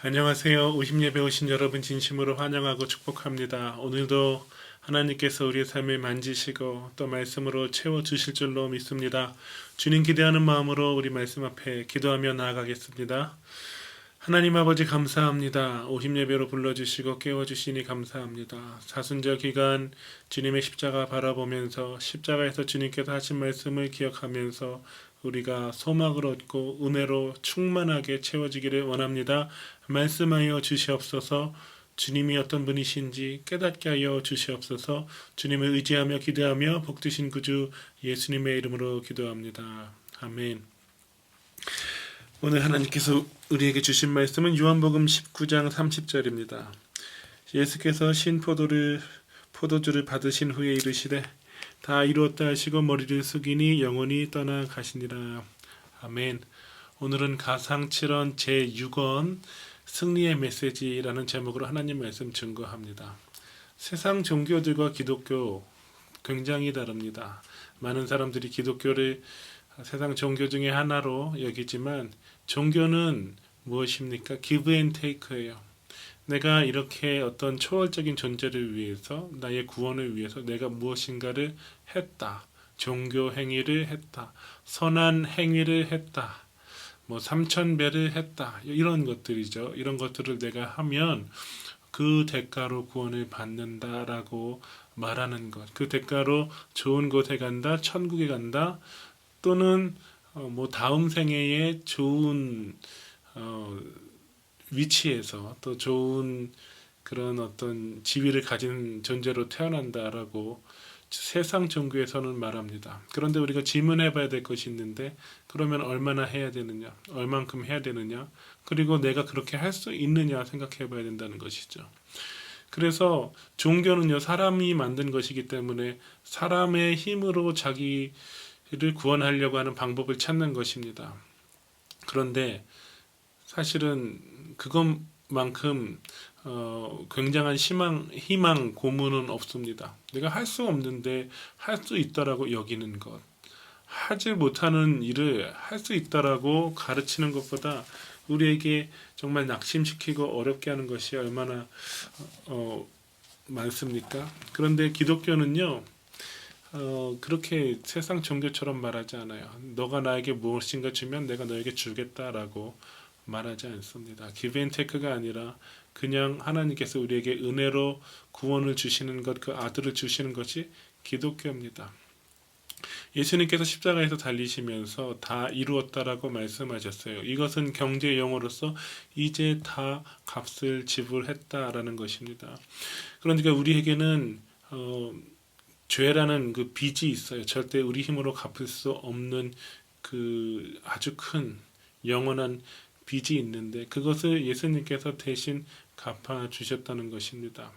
안녕하세요. 오심예배 오신 여러분 진심으로 환영하고 축복합니다. 오늘도 하나님께서 우리의 삶을 만지시고 또 말씀으로 채워주실 줄로 믿습니다. 주님 기대하는 마음으로 우리 말씀 앞에 기도하며 나아가겠습니다. 하나님 아버지 감사합니다. 오심예배로 불러주시고 깨워주시니 감사합니다. 사순절 기간 주님의 십자가 바라보면서 십자가에서 주님께서 하신 말씀을 기억하면서 우리가 소망을 얻고 은혜로 충만하게 채워지기를 원합니다. 말씀하여 주시옵소서. 주님이 어떤 분이신지 깨닫게 하여 주시옵소서. 주님을 의지하며 기대하며 복되신 구주 예수님의 이름으로 기도합니다. 아멘. 오늘 하나님께서 우리에게 주신 말씀은 요한복음 19장 30절입니다. 예수께서 포도주를 받으신 후에 이르시되 다 이루었다 하시고 머리를 숙이니 영혼이 떠나가시니라. 아멘. 오늘은 가상 7원 제6원 승리의 메시지라는 제목으로 하나님 말씀 증거합니다. 세상 종교들과 기독교 굉장히 다릅니다. 많은 사람들이 기독교를 세상 종교 중에 하나로 여기지만 종교는 무엇입니까? give and take예요. 내가 이렇게 어떤 초월적인 존재를 위해서 나의 구원을 위해서 내가 무엇인가를 했다. 종교 행위를 했다. 선한 행위를 했다. 뭐 삼천배를 했다. 이런 것들이죠. 이런 것들을 내가 하면 그 대가로 구원을 받는다라고 말하는 것. 그 대가로 좋은 곳에 간다. 천국에 간다. 또는 뭐 다음 생애에 좋은 위치에서 또 좋은 그런 어떤 지위를 가진 존재로 태어난다라고 세상 종교에서는 말합니다. 그런데 우리가 질문해 봐야 될 것이 있는데 그러면 얼마나 해야 되느냐? 얼만큼 해야 되느냐? 그리고 내가 그렇게 할 수 있느냐 생각해 봐야 된다는 것이죠. 그래서 종교는요, 사람이 만든 것이기 때문에 사람의 힘으로 자기를 구원하려고 하는 방법을 찾는 것입니다. 그런데 사실은 그것만큼 굉장한 희망 고문은 없습니다. 내가 할 수 없는데 할 수 있다라고 여기는 것, 하지 못하는 일을 할 수 있다라고 가르치는 것보다 우리에게 정말 낙심시키고 어렵게 하는 것이 얼마나 많습니까? 그런데 기독교는요, 그렇게 세상 종교처럼 말하지 않아요. 너가 나에게 무엇인가 주면 내가 너에게 주겠다라고 말하지 않습니다. give and take가 아니라 그냥 하나님께서 우리에게 은혜로 구원을 주시는 것, 그 아들을 주시는 것이 기독교입니다. 예수님께서 십자가에서 달리시면서 다 이루었다라고 말씀하셨어요. 이것은 경제 용어로서 이제 다 값을 지불했다라는 것입니다. 그러니까 우리에게는 죄라는 그 빚이 있어요. 절대 우리 힘으로 갚을 수 없는 그 아주 큰 영원한 빚이 있는데 그것을 예수님께서 대신 갚아주셨다는 것입니다.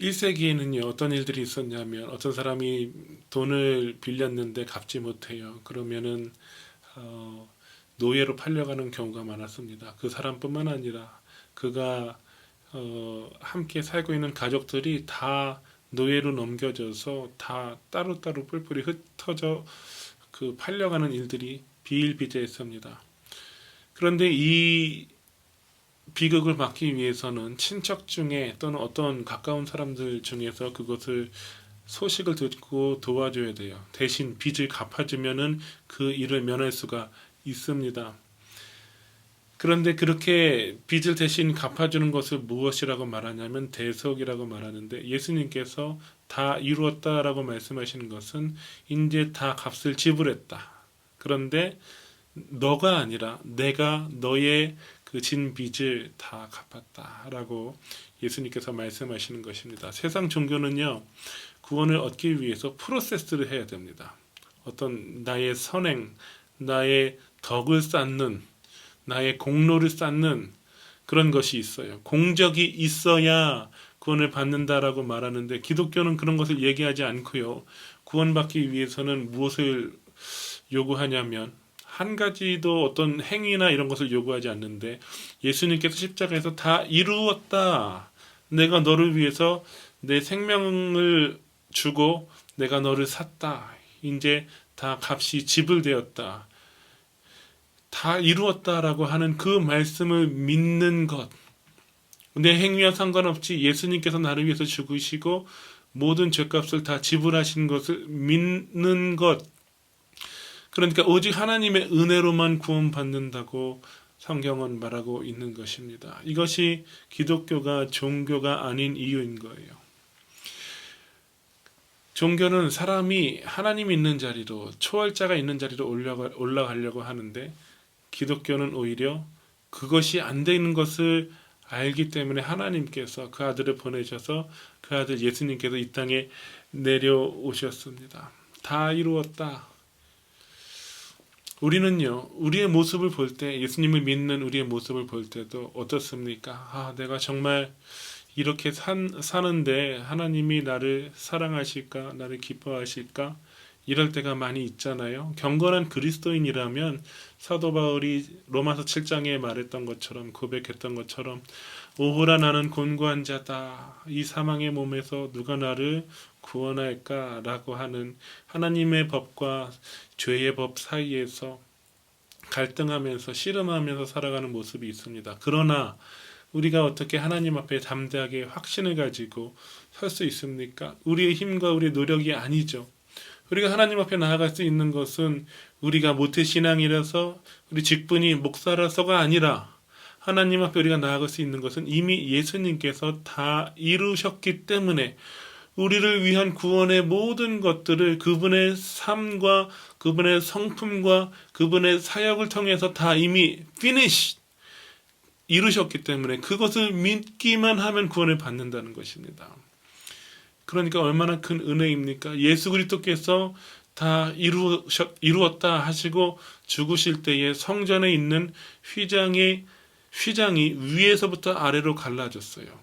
1세기에는요, 어떤 일들이 있었냐면 어떤 사람이 돈을 빌렸는데 갚지 못해요. 그러면은 노예로 팔려가는 경우가 많았습니다. 그 사람뿐만 아니라 그가 함께 살고 있는 가족들이 다 노예로 넘겨져서 다 따로따로 뿔뿔이 흩어져 그 팔려가는 일들이 비일비재했습니다. 그런데 이 비극을 막기 위해서는 친척 중에 또는 어떤 가까운 사람들 중에서 그것을 소식을 듣고 도와줘야 돼요. 대신 빚을 갚아주면은 그 일을 면할 수가 있습니다. 그런데 그렇게 빚을 대신 갚아주는 것을 무엇이라고 말하냐면 대속이라고 말하는데 예수님께서 다 이루었다라고 말씀하시는 것은 이제 다 값을 지불했다. 그런데 너가 아니라 내가 너의 그 진 빚을 다 갚았다라고 예수님께서 말씀하시는 것입니다. 세상 종교는요, 구원을 얻기 위해서 프로세스를 해야 됩니다. 어떤 나의 선행, 나의 덕을 쌓는, 나의 공로를 쌓는 그런 것이 있어요. 공적이 있어야 구원을 받는다라고 말하는데 기독교는 그런 것을 얘기하지 않고요. 구원받기 위해서는 무엇을 요구하냐면 한 가지도 어떤 행위나 이런 것을 요구하지 않는데 예수님께서 십자가에서 다 이루었다. 내가 너를 위해서 내 생명을 주고 내가 너를 샀다. 이제 다 값이 지불되었다. 다 이루었다라고 하는 그 말씀을 믿는 것. 내 행위와 상관없이 예수님께서 나를 위해서 죽으시고 모든 죄값을 다 지불하신 것을 믿는 것. 그러니까 오직 하나님의 은혜로만 구원받는다고 성경은 말하고 있는 것입니다. 이것이 기독교가 종교가 아닌 이유인 거예요. 종교는 사람이 하나님 있는 자리로, 초월자가 있는 자리로 올라가려고 하는데, 기독교는 오히려 그것이 안 되는 것을 알기 때문에 하나님께서 그 아들을 보내셔서 그 아들 예수님께서 이 땅에 내려오셨습니다. 다 이루었다. 우리는요, 우리의 모습을 볼 때, 예수님을 믿는 우리의 모습을 볼 때도 어떻습니까? 내가 정말 이렇게 사는데 하나님이 나를 사랑하실까? 나를 기뻐하실까? 이럴 때가 많이 있잖아요. 경건한 그리스도인이라면 사도 바울이 로마서 7장에 말했던 것처럼, 고백했던 것처럼, 오호라 나는 곤고한 자다. 이 사망의 몸에서 누가 나를 구원할까? 라고 하는 하나님의 법과 죄의 법 사이에서 갈등하면서 씨름하면서 살아가는 모습이 있습니다. 그러나 우리가 어떻게 하나님 앞에 담대하게 확신을 가지고 설 수 있습니까? 우리의 힘과 우리의 노력이 아니죠. 우리가 하나님 앞에 나아갈 수 있는 것은 우리가 모태신앙이라서 우리 직분이 목사라서가 아니라 하나님 앞에 우리가 나아갈 수 있는 것은 이미 예수님께서 다 이루셨기 때문에 우리를 위한 구원의 모든 것들을 그분의 삶과 그분의 성품과 그분의 사역을 통해서 다 이미 finish 이루셨기 때문에 그것을 믿기만 하면 구원을 받는다는 것입니다. 그러니까 얼마나 큰 은혜입니까? 예수 그리스도께서 다 이루었다 하시고 죽으실 때에 성전에 있는 휘장이 위에서부터 아래로 갈라졌어요.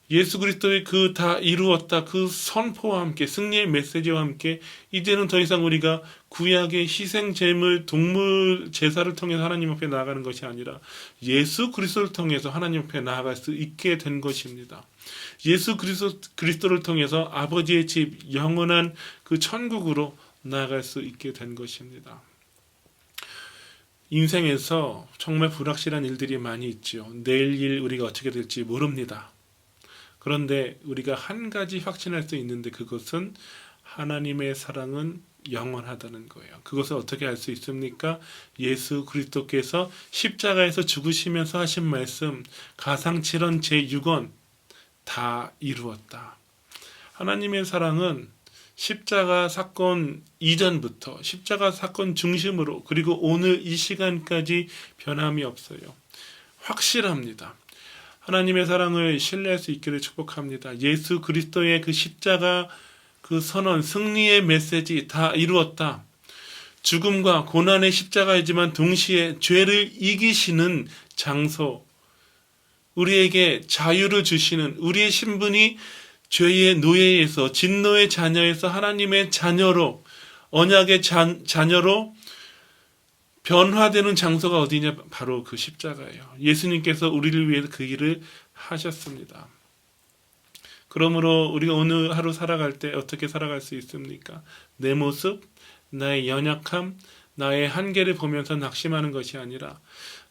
예수 그리스도의 그 다 이루었다 그 선포와 함께 승리의 메시지와 함께 이제는 더 이상 우리가 구약의 희생 제물 동물 제사를 통해서 하나님 앞에 나아가는 것이 아니라 예수 그리스도를 통해서 하나님 앞에 나아갈 수 있게 된 것입니다. 예수 그리스도를 통해서 아버지의 집 영원한 그 천국으로 나아갈 수 있게 된 것입니다. 인생에서 정말 불확실한 일들이 많이 있죠. 내일 일 우리가 어떻게 될지 모릅니다. 그런데 우리가 한 가지 확신할 수 있는데 그것은 하나님의 사랑은 영원하다는 거예요. 그것을 어떻게 알 수 있습니까? 예수 그리스도께서 십자가에서 죽으시면서 하신 말씀 가상칠언 제6원 다 이루었다. 하나님의 사랑은 십자가 사건 이전부터 십자가 사건 중심으로 그리고 오늘 이 시간까지 변함이 없어요. 확실합니다. 하나님의 사랑을 신뢰할 수 있기를 축복합니다. 예수 그리스도의 그 십자가 그 선언 승리의 메시지 다 이루었다. 죽음과 고난의 십자가이지만 동시에 죄를 이기시는 장소, 우리에게 자유를 주시는 우리의 신분이 죄의 노예에서 진노의 자녀에서 하나님의 자녀로 언약의 자녀로 변화되는 장소가 어디냐? 바로 그 십자가예요. 예수님께서 우리를 위해서 그 일을 하셨습니다. 그러므로 우리가 오늘 하루 살아갈 때 어떻게 살아갈 수 있습니까? 내 모습, 나의 연약함, 나의 한계를 보면서 낙심하는 것이 아니라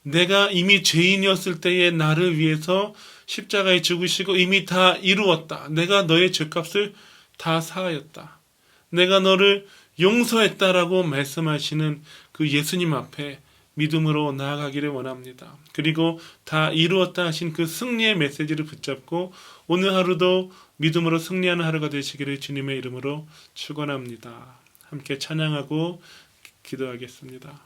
내가 이미 죄인이었을 때의 나를 위해서 십자가에 죽으시고 이미 다 이루었다. 내가 너의 죄값을 다 사하였다. 내가 너를 용서했다라고 말씀하시는 그 예수님 앞에 믿음으로 나아가기를 원합니다. 그리고 다 이루었다 하신 그 승리의 메시지를 붙잡고 오늘 하루도 믿음으로 승리하는 하루가 되시기를 주님의 이름으로 축원합니다. 함께 찬양하고 기도하겠습니다.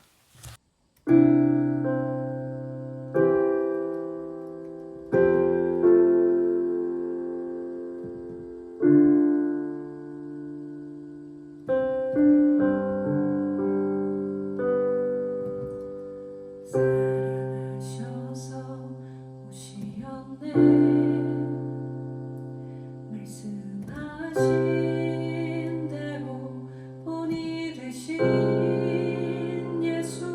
예수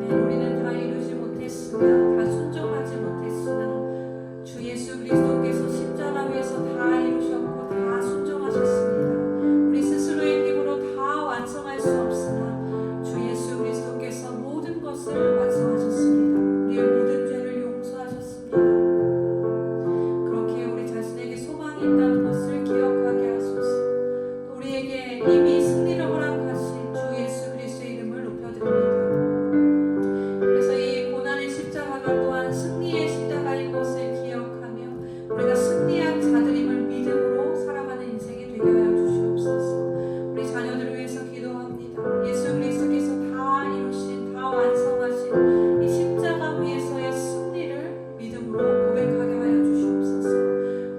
우리는 다 이루지 못했으나, 다 순종하지 못했으나 주 예수 그리스도께서 십자가 위에서 다 이루셨고 다 순종하셨습니다. 우리 스스로의 힘으로 다 완성할 수 없으나 주 예수 그리스도께서 모든 것을 완성하셨습니다. 우리의 모든 죄를 용서하셨습니다. 그렇게 우리 자신에게 소망이 있다는 것을 기억하게 하소서. 우리에게 이미 승리를 허락하신 주 예수 그리스도의 이름을 높여드립니다. 그래서 이 고난의 십자가가 또한 승리의 십자가인 것을 기억하며 우리가 승리한 자들임을 믿음으로 살아가는 인생이 되게 하여 주시옵소서. 우리 자녀들을 위해서 기도합니다. 예수 그리스도께서 다 이루신, 다 완성하신 이 십자가 위에서의 승리를 믿음으로 고백하게 하여 주시옵소서.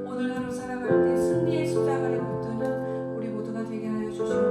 오늘 하루 살아갈 때 승리의 십자가를 붙드는 우리 모두가 되게 하여 주시옵소서.